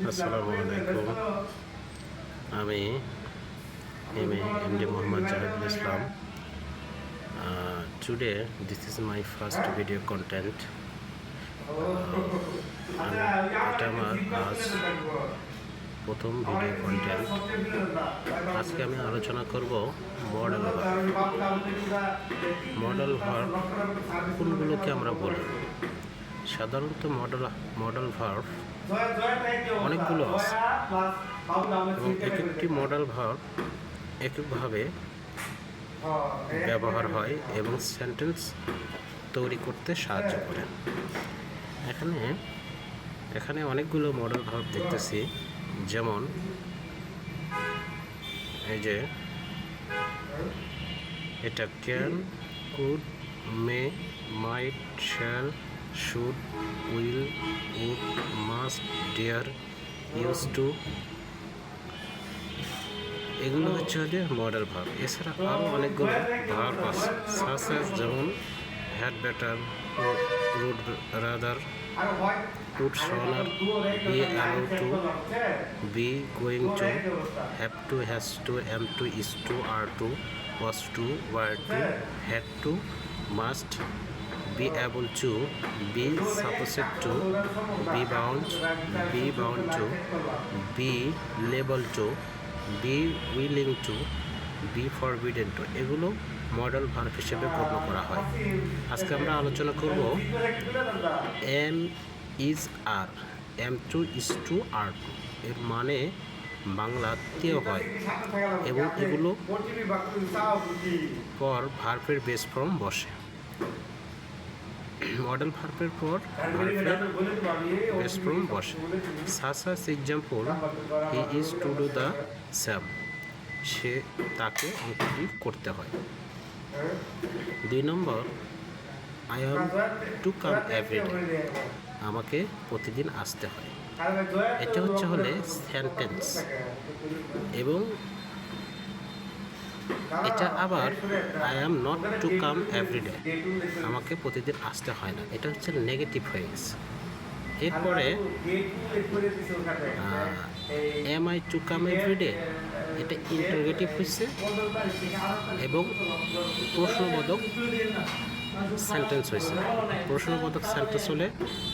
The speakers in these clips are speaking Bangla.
আসসালামু আলাইকুম। আমি MD Muhammad Jahidul Islam. Today this is my first video content. এটা আমার আজ প্রথম ভিডিও কন্টেন্ট। আজকে আমি আলোচনা করব মডেল ভার্ব কোনগুলোকে আমরা বলি। সাধারণত মডেল ভার্ব অনেকগুলো আছে এবং একটি মডেল ভার্ব এককভাবে ব্যবহার হয় এবং সেন্টেন্স তৈরি করতে সাহায্য করে। এখানে অনেকগুলো মডেল ভার্ব দেখতেছি, যেমন এই যে এটা can, could, may, might, shall, should, will, would, must, dare, use to, এগুলো হচ্ছে মডেল ভার্ব। এছাড়া আরও অনেকগুলো ভার্ব আছে, যেমন had better, would rather, would sooner, be allowed to, be going to, have to, has to, am to, is to, are to, was to, were to, had to, must, be able to, be supposed to, be bound to, be liable to, be willing to, be forbidden to, এগুলো মডেল ভার্ব হিসেবে গণ্য করা হয়। আজকে আমরা আলোচনা করব am is are, am to, is to, are to এর মানে বাংলাতেও হয় এবং এগুলো পর ভার্বের বেস ফর্ম বসে। মডেল ভার্বের পর ভার্বের বেস ফর্ম বসে। Such example, he is to do the same, সে তাকে অঙ্কটি করতে হয়। 2 নম্বর, I have to come everyday, আমাকে প্রতিদিন আসতে হয়। এটা হলে সেন্টেন্স এবং এটা আবার I am not to come everyday, আমাকে প্রতিদিন আসতে হয় না, এটা হচ্ছে নেগেটিভ হয়ে গেছে। এরপরে am I to come everyday, এটা ইন্টারোগেটিভ হচ্ছে এবং প্রশ্নবোধক সেন্টেন্স হয়েছে। প্রশ্নবোধক সেন্টেন্স হলে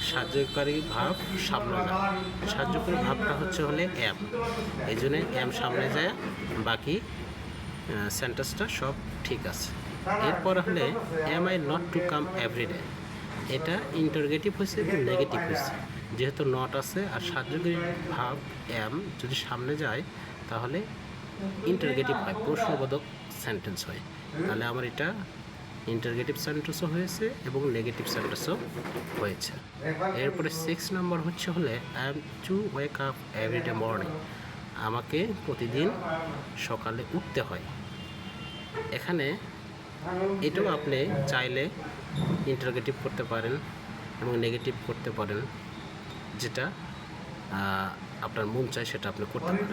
সাহায্যকারী ভাব সামনে যায়, সাহায্যকারী ভাবটা হলে এম, এই জন্য এম সামনে যায়, বাকি সেন্টেন্সটা সব ঠিক আছে। এরপর হলে am I not to come everyday, এটা ইন্টারোগেটিভ হয়েছে এবং নেগেটিভ হয়েছে। যেহেতু নট আছে আর সাহায্যকারী ভাব এম যদি সামনে যায় তাহলে ইন্টারোগেটিভ হয়, প্রশ্নবোধক সেন্টেন্স হয়। তাহলে আমার এটা ইন্টারোগেটিভ সেন্টেন্সও হয়েছে এবং নেগেটিভ সেন্টেন্সও হয়েছে। এরপরে 6 নম্বর হলে I am to wake up everyday morning, আমাকে প্রতিদিন সকালে উঠতে হয়। এখানে এটাও আপনি চাইলে ইন্টারোগেটিভ করতে পারেন এবং নেগেটিভ করতে পারেন, যেটা আপনার মন চায় সেটা আপনি করতে পারেন।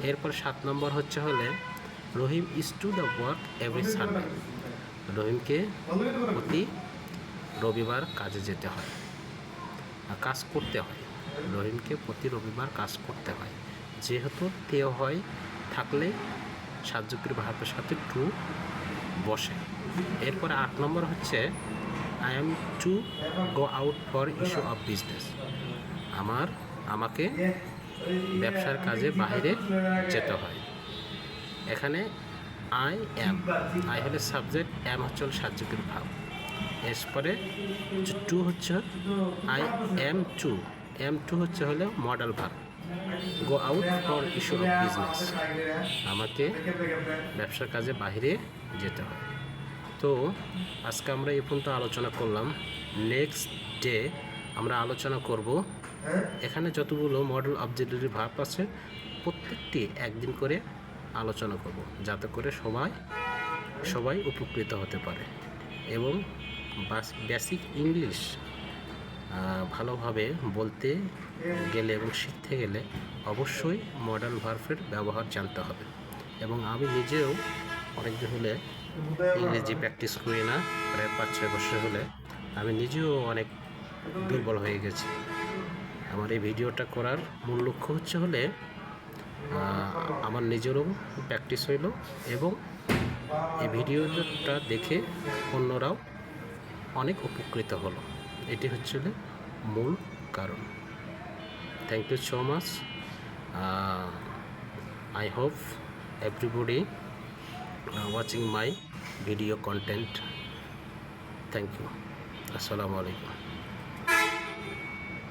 এরপর 7 নম্বর হলে Rahim is to the work every Sunday, রহিমকে প্রতি রবিবার কাজে যেতে হয়, কাজ করতে হয়। রহিমকে প্রতি রবিবার কাজ করতে হয়, যেহেতু তেও হয় থাকলে সাহায্যকারী ভার্বের সাথে টু বসে। এরপরে 8 নম্বর I am to go out for issue of business, আমাকে ব্যবসার কাজে বাইরে যেতে হয়। এখানে আই হলে সাবজেক্ট, এম হলে সাহায্যকারী ভাব। এরপরে টু আই এম টু হলে modal verb. Go out for issue of business, আমাকে ব্যবসার কাজে বাইরে যেতে হয়। তো আজকে আমরা এই পর্যন্ত আলোচনা করলাম। নেক্সট ডে আমরা আলোচনা করব এখানে যতগুলো মডেল অবজেক্টিভ ভার্ব আছে প্রত্যেকটি একদিন করে আলোচনা করব, যাতে করে সবাই উপকৃত হতে পারে এবং বেসিক ইংলিশ ভালোভাবে বলতে গেলে এবং শিখতে গেলে অবশ্যই মডেল ভার্বের ব্যবহার জানতে হবে। এবং আমি নিজেও অনেকদিন হলে ইংরেজি প্র্যাকটিস করি না, প্রায় 5-6 বছর হলে আমি নিজেও অনেক দুর্বল হয়ে গেছে। আমার এই ভিডিওটা করার মূল লক্ষ্য হলে আমার নিজেরও প্র্যাকটিস হইল এবং এই ভিডিওটা দেখে অন্যরাও অনেক উপকৃত হলো। এটি হচ্ছে মূল কারণ। Thank you so much. I hope everybody watching my video content. Thank you. Assalamu alaikum.